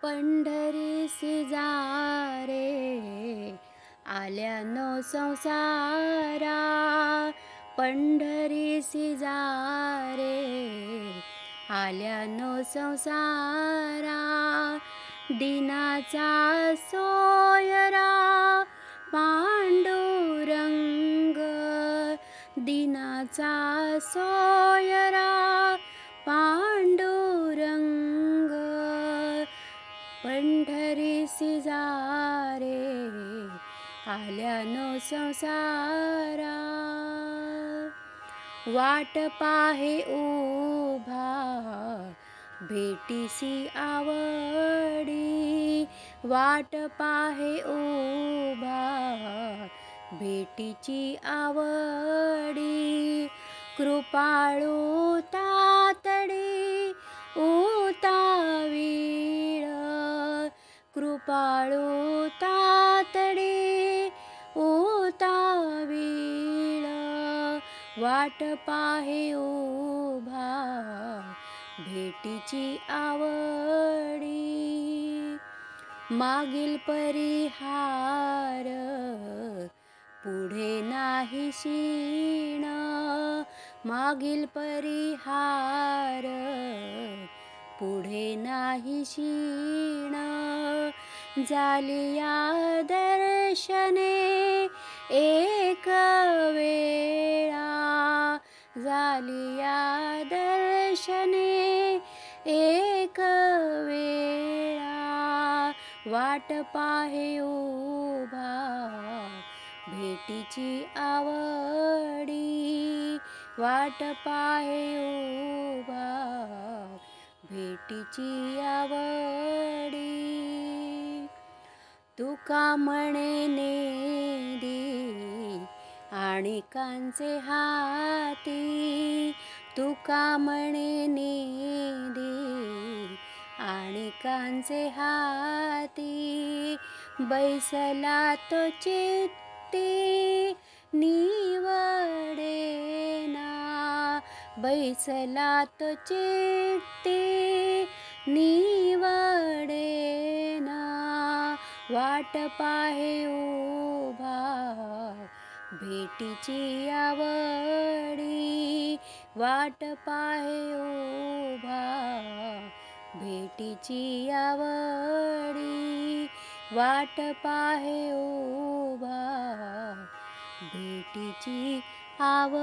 पंढरीसी जा रे आल्यानो संसारा, पंढरीसी जा रे आल्यानो संसारा, दिनाचा सोयरा पांडुरंग, दिनाचा सोयरा पांडुरंग, पंढरीसी जा रे आल्यानो संसारा, वाट पाहे उभा भेटीसी आवडी, वाट पाहे उभा भेटीची आवडी, कृपाळू तातडी उतावीळ, कृपाळू तातडी उतावीळ, वाट पाहे उभा भेटीची आवडी, मागील परिहार पुढे नाही शीण, मागील परिहार पुढे नाही शीण, झालिया दर्शने एक वेळा, झालिया दर्शने एक वेळा, वाट पाहे उभा भेटीची आवडी, वाट पाहे उभा भेटीची आवडी, तुका म्हणे नेदी आणिकांचे हाती, तुका म्हणे नेदी आणिकांचे हाती, बैसला तो चित्ती निवडेना, बैसला तो चित्ती निवडेना, वाट पाहे उभा भेटीची आवडी, वाट पाहे उभा भेटीची आवडी, वाट पाहे उभा भेटीची आवडी.